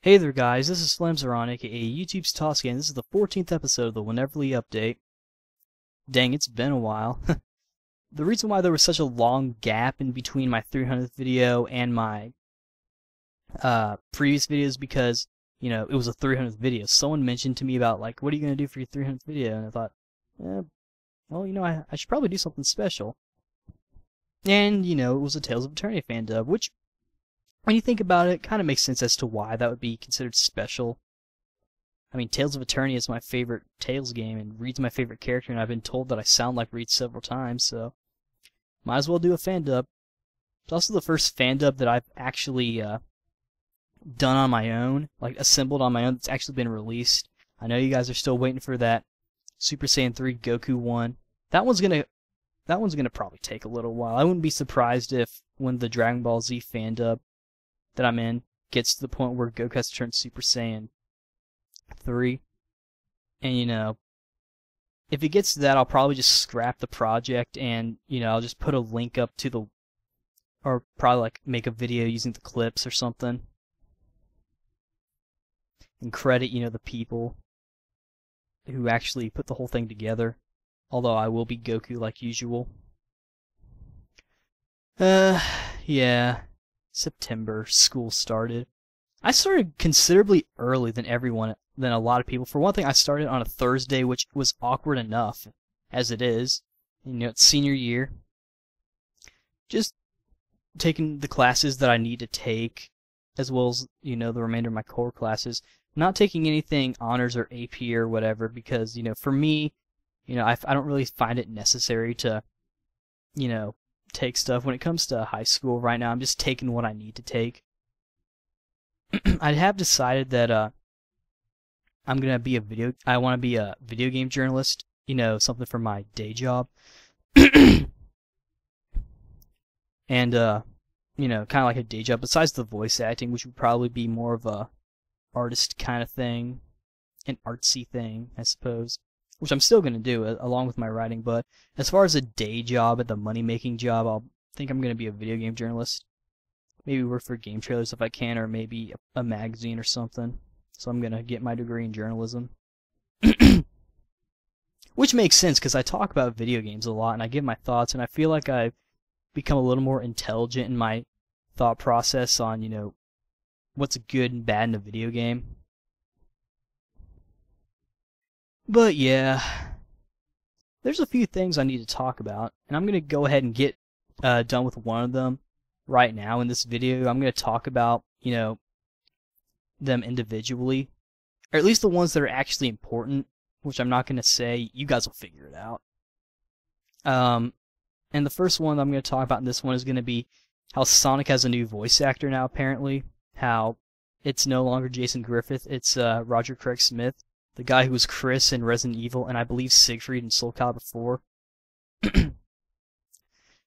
Hey there guys, this is Flamzeron, aka YouTube's Toski, and this is the 14th episode of the Wheneverly Update. Dang, it's been a while. The reason why there was such a long gap in between my 300th video and my previous video is because, it was a 300th video. Someone mentioned to me about, like, what are you going to do for your 300th video? And I thought, well, I should probably do something special. And, it was a Tales of Eternia fan dub, which, when you think about it, kind of makes sense as to why that would be considered special. I mean, Tales of Eternia is my favorite Tales game, and Reed's my favorite character, and I've been told that I sound like Reed several times, so might as well do a fan dub. It's also the first fan dub that I've actually done on my own, like assembled on my own, that's actually been released. I know you guys are still waiting for that Super Saiyan 3 Goku one. That one's gonna probably take a little while. I wouldn't be surprised if when the Dragon Ball Z fan dub that I'm in gets to the point where Goku has to turn Super Saiyan 3. And, if it gets to that, I'll probably just scrap the project and, I'll just put a link up to the, or probably like make a video using the clips or something. And credit, the people who actually put the whole thing together. Although I will be Goku like usual. Yeah. September, school started. I started considerably early than a lot of people. For one thing, I started on a Thursday, which was awkward enough, as it is. It's senior year. Just taking the classes that I need to take, as well as, the remainder of my core classes. Not taking anything honors or AP or whatever, because, for me, I don't really find it necessary to, take stuff. When it comes to high school right now, I'm just taking what I need to take. I have decided that I want to be a video game journalist, something for my day job. And kind of like a day job besides the voice acting, which would probably be more of a artist kind of thing, an artsy thing, I suppose. Which I'm still going to do along with my writing, but as far as a day job, the money-making job, I think I'm going to be a video game journalist. Maybe work for Game Trailers if I can, or maybe a magazine or something. So I'm going to get my degree in journalism. Which makes sense, because I talk about video games a lot, and I give my thoughts, and I feel like I've become a little more intelligent in my thought process on, what's good and bad in a video game. But yeah, there's a few things I need to talk about, and I'm going to go ahead and get done with one of them right now in this video. I'm going to talk about, them individually, or at least the ones that are actually important, which I'm not going to say. You guys will figure it out. And the first one I'm going to talk about in this one is going to be how Sonic has a new voice actor now, apparently. How it's no longer Jason Griffith, it's Roger Craig Smith. The guy who was Chris in Resident Evil, and I believe Siegfried in Soul Calibur 4.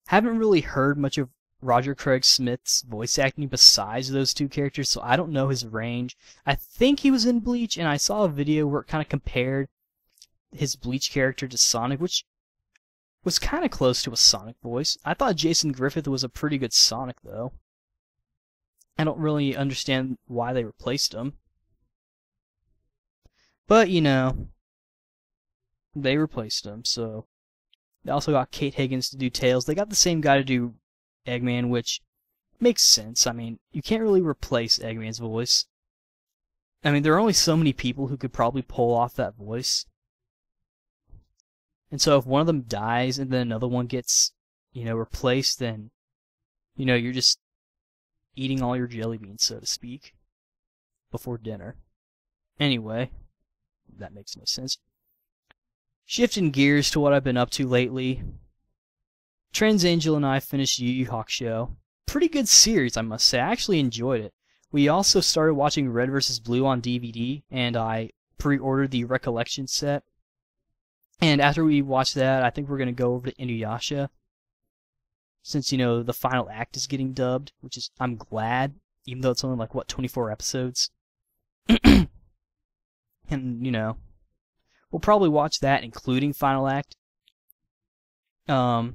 Haven't really heard much of Roger Craig Smith's voice acting besides those two characters, so I don't know his range. I think he was in Bleach, and I saw a video where it kind of compared his Bleach character to Sonic, which was kind of close to a Sonic voice. I thought Jason Griffith was a pretty good Sonic, though. I don't really understand why they replaced him. But, they replaced him, so they also got Kate Higgins to do Tails. They got the same guy to do Eggman, which makes sense. I mean, you can't really replace Eggman's voice. I mean, there are only so many people who could probably pull off that voice. And so if one of them dies and then another one gets, replaced, then, you're just eating all your jelly beans, so to speak, before dinner. Anyway, that makes no sense. Shifting gears to what I've been up to lately. TransAngel and I finished Yu Yu Hakusho. Pretty good series, I must say. I actually enjoyed it. We also started watching Red vs. Blue on DVD, and I pre-ordered the Recollection set. And after we watch that, I think we're going to go over to Inuyasha. Since, the final act is getting dubbed, which is, I'm glad, even though it's only like, 24 episodes. And, we'll probably watch that, including Final Act. That's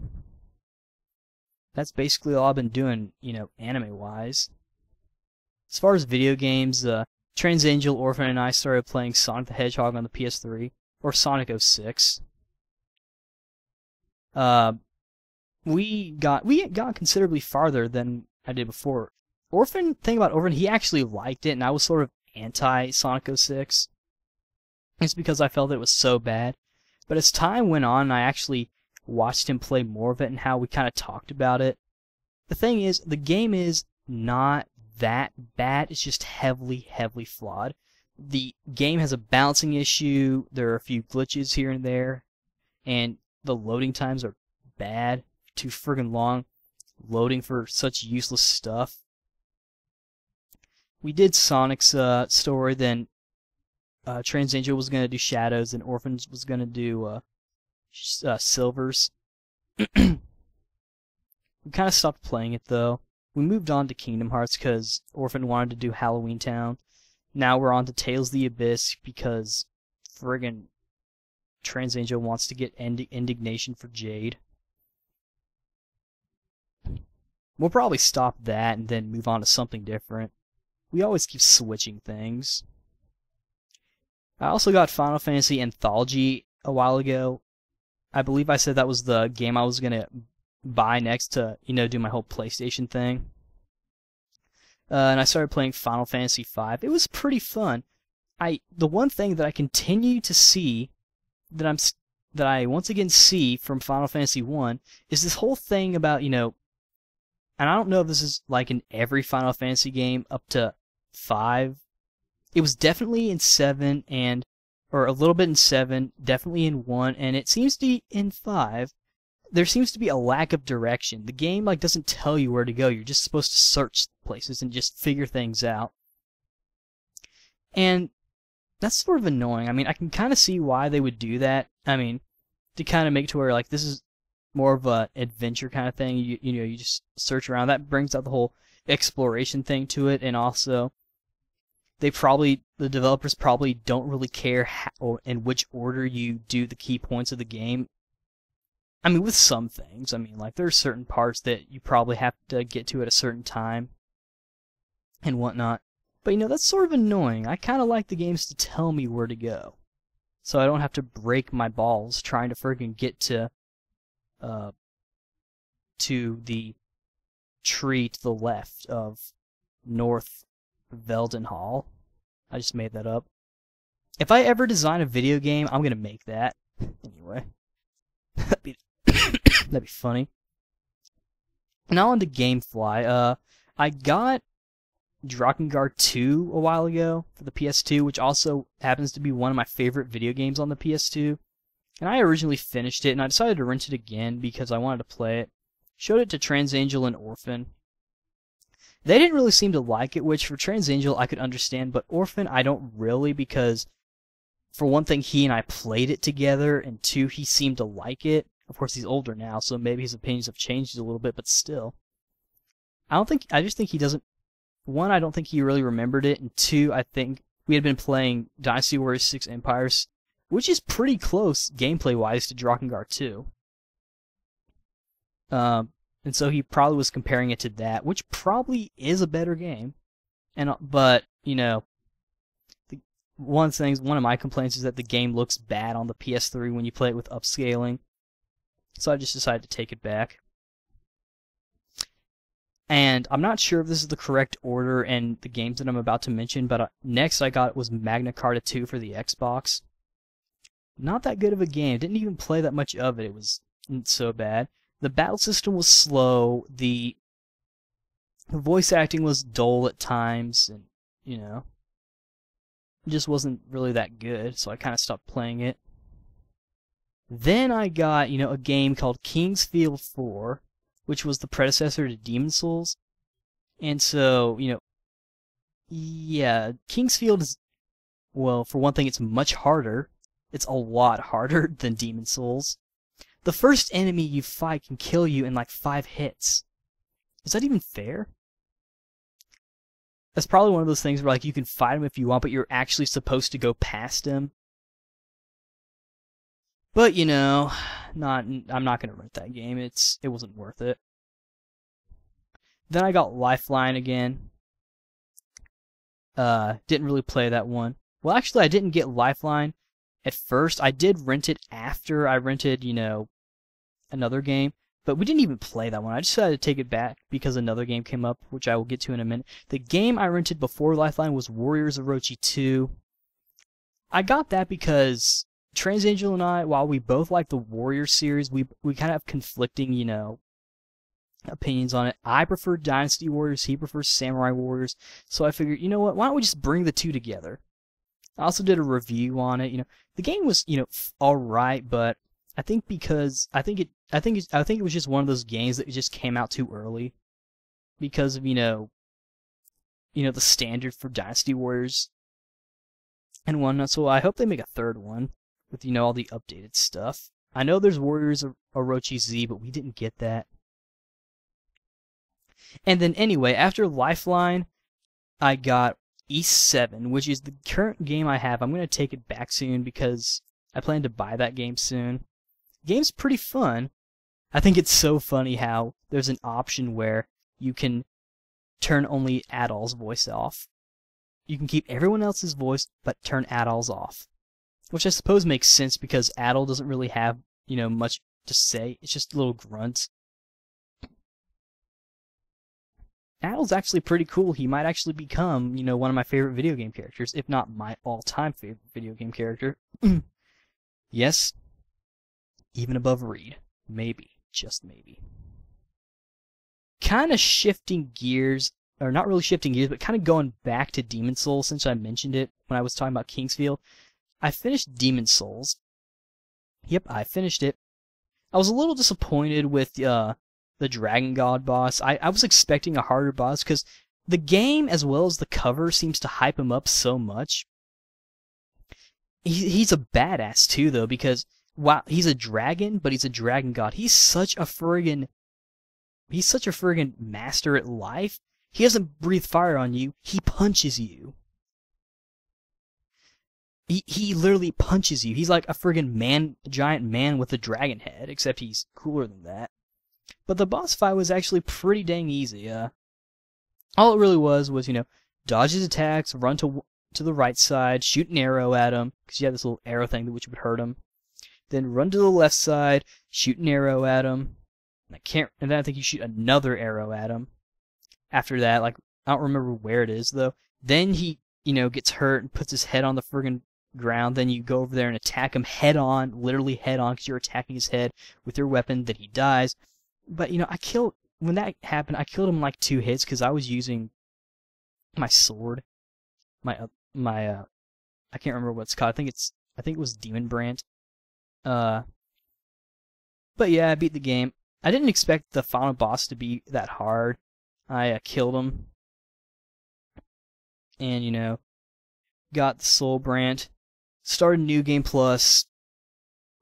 basically all I've been doing, anime-wise. As far as video games, TransAngel, Orphan, and I started playing Sonic the Hedgehog on the PS3, or Sonic 06. We got considerably farther than I did before. Thing about Orphan, he actually liked it, and I was sort of anti Sonic 06. It's because I felt it was so bad. But as time went on, I actually watched him play more of it and how we kind of talked about it. The thing is, the game is not that bad. It's just heavily, heavily flawed. The game has a balancing issue. There are a few glitches here and there. And the loading times are bad. Too friggin' long. Loading for such useless stuff. We did Sonic's story, then TransAngel was going to do Shadows, and Orphans was going to do Silvers. We kind of stopped playing it, though. We moved on to Kingdom Hearts because Orphan wanted to do Halloween Town. Now we're on to Tales of the Abyss because friggin' TransAngel wants to get indignation for Jade. We'll probably stop that and then move on to something different. We always keep switching things. I also got Final Fantasy Anthology a while ago. I believe I said that was the game I was going to buy next to, do my whole PlayStation thing. And I started playing Final Fantasy V. It was pretty fun. The one thing that I continue to see, that I once again see from Final Fantasy 1, is this whole thing about, and I don't know if this is like in every Final Fantasy game up to 5. It was definitely in 7 or a little bit in 7, definitely in 1, and it seems to be in 5. There seems to be a lack of direction. The game doesn't tell you where to go. You're just supposed to search places and just figure things out. And that's sort of annoying. I mean, I can kind of see why they would do that. I mean, to kind of make it to where this is more of an adventure kind of thing. You just search around. That brings out the whole exploration thing to it, and also the developers probably don't really care how, in which order you do the key points of the game. I mean, with some things, there are certain parts that you probably have to get to at a certain time and whatnot. But that's sort of annoying. I kind of like the games to tell me where to go, so I don't have to break my balls trying to friggin' get to the tree to the left of North Veldenhall. I just made that up. If I ever design a video game, I'm gonna make that. Anyway. That'd be funny. Now on to Gamefly. I got Drakengard 2 a while ago for the PS2, which also happens to be one of my favorite video games on the PS2. And I originally finished it, and I decided to rent it again because I wanted to play it. Showed it to TransAngel and Orphan. They didn't really seem to like it, which for TransAngel I could understand, but Orphan I don't really, because for one thing, he and I played it together, and two, he seemed to like it. Of course, he's older now, so maybe his opinions have changed a little bit, but still. I just think he doesn't, one, I don't think he really remembered it, and two, I think we had been playing Dynasty Warriors 6 Empires, which is pretty close, gameplay-wise, to Drakengard 2. And so he probably was comparing it to that, which probably is a better game. But one of my complaints is that the game looks bad on the PS3 when you play it with upscaling. So I just decided to take it back. And I'm not sure if this is the correct order and the games that I'm about to mention, but next I got was Magna Carta 2 for the Xbox. Not that good of a game. Didn't even play that much of it. It was so bad. The battle system was slow. The voice acting was dull at times, and it just wasn't really that good, so I kind of stopped playing it. Then I got, a game called King's Field 4, which was the predecessor to Demon's Souls. And so, yeah, King's Field is, well, for one thing, it's much harder. It's a lot harder than Demon's Souls. The first enemy you fight can kill you in 5 hits. Is that even fair? That's probably one of those things where you can fight him if you want, but you're actually supposed to go past him. But I'm not gonna rent that game. It wasn't worth it. Then I got Lifeline again. Didn't really play that one. Well, actually, I didn't get Lifeline at first. I did rent it after I rented, another game. But we didn't even play that one. I just decided to take it back because another game came up, which I will get to in a minute. The game I rented before Lifeline was Warriors Orochi 2. I got that because TransAngel and I, while we both like the Warriors series, we kind of have conflicting, opinions on it. I prefer Dynasty Warriors, he prefers Samurai Warriors. So I figured, you know what, why don't we just bring the two together? I also did a review on it. The game was, alright, but I think because I think it was just one of those games that just came out too early because of the standard for Dynasty Warriors and whatnot. So I hope they make a third one with all the updated stuff. I know there's Warriors Orochi Z, but we didn't get that. And then anyway, after Lifeline, I got East 7, which is the current game I have. I'm going to take it back soon because I plan to buy that game soon. The game's pretty fun. I think it's so funny how there's an option where you can turn only Adol's voice off. You can keep everyone else's voice, but turn Adol's off. Which I suppose makes sense because Adol doesn't really have, much to say. It's just little grunts. Adol's actually pretty cool. He might actually become, one of my favorite video game characters, if not my all-time favorite video game character. Yes, even above Reed. Maybe, just maybe. Kind of shifting gears, or not really shifting gears, but kind of going back to Demon Souls since I mentioned it when I was talking about Kingsfield. I finished Demon Souls. Yep, I finished it. I was a little disappointed with the Dragon God boss. I was expecting a harder boss because the game as well as the cover seems to hype him up so much. He's a badass too though because wow, he's a dragon, but he's a dragon god. He's such a friggin' master at life. He doesn't breathe fire on you, he punches you. He literally punches you. He's like a friggin' giant man with a dragon head, except he's cooler than that. But the boss fight was actually pretty dang easy. All it really was, dodge his attacks, run to the right side, shoot an arrow at him, because you have this little arrow thing which would hurt him. Then run to the left side, shoot an arrow at him. And then I think you shoot another arrow at him. After that, I don't remember where it is though. Then he, gets hurt and puts his head on the friggin' ground. Then you go over there and attack him head on, literally head on, because you're attacking his head with your weapon. Then he dies. But when that happened, I killed him like 2 hits because I was using my sword, I can't remember what it's called. I think it was Demon Brand. But yeah, I beat the game. I didn't expect the final boss to be that hard. I killed him, and got the Soul Brand, started New Game Plus.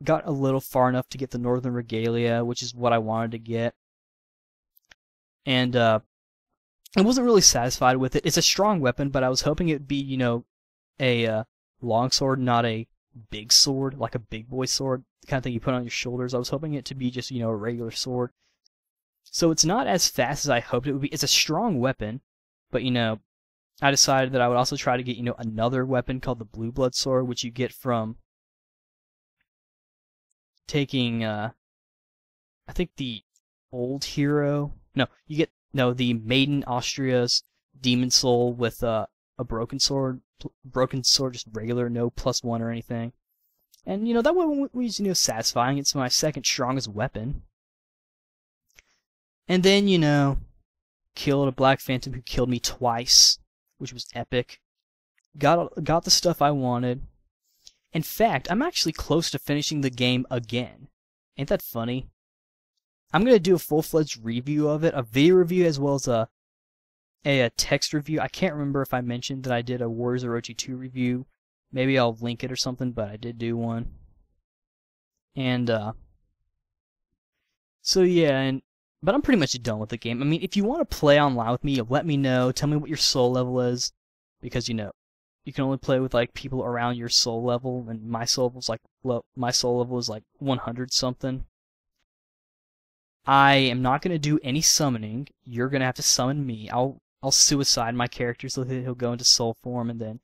Got a little far enough to get the Northern Regalia, which is what I wanted to get. And I wasn't really satisfied with it. It's a strong weapon, but I was hoping it would be, a long sword, not a big sword, like a big boy sword, the kind of thing you put on your shoulders. I was hoping it to be just, a regular sword. So it's not as fast as I hoped it would be. It's a strong weapon, but, I decided that I would also try to get, another weapon called the Blue Blood Sword, which you get from taking, I think the old hero. The Maiden Austria's Demon Soul with a broken sword. Broken sword, just regular, no +1 or anything. And, that one was, satisfying. It's my second strongest weapon. And then, killed a Black Phantom who killed me twice, which was epic. Got the stuff I wanted. In fact, I'm actually close to finishing the game again. Ain't that funny? I'm going to do a full-fledged review of it, a video review as well as a text review. I can't remember if I mentioned that I did a Warriors Orochi 2 review. Maybe I'll link it or something, but I did do one. And, so yeah, but I'm pretty much done with the game. I mean, if you want to play online with me, let me know. Tell me what your soul level is, because, you can only play with, people around your soul level, and my soul level is, 100 something. I am not going to do any summoning. You're going to have to summon me. I'll I'll suicide my character so that he'll go into soul form, and then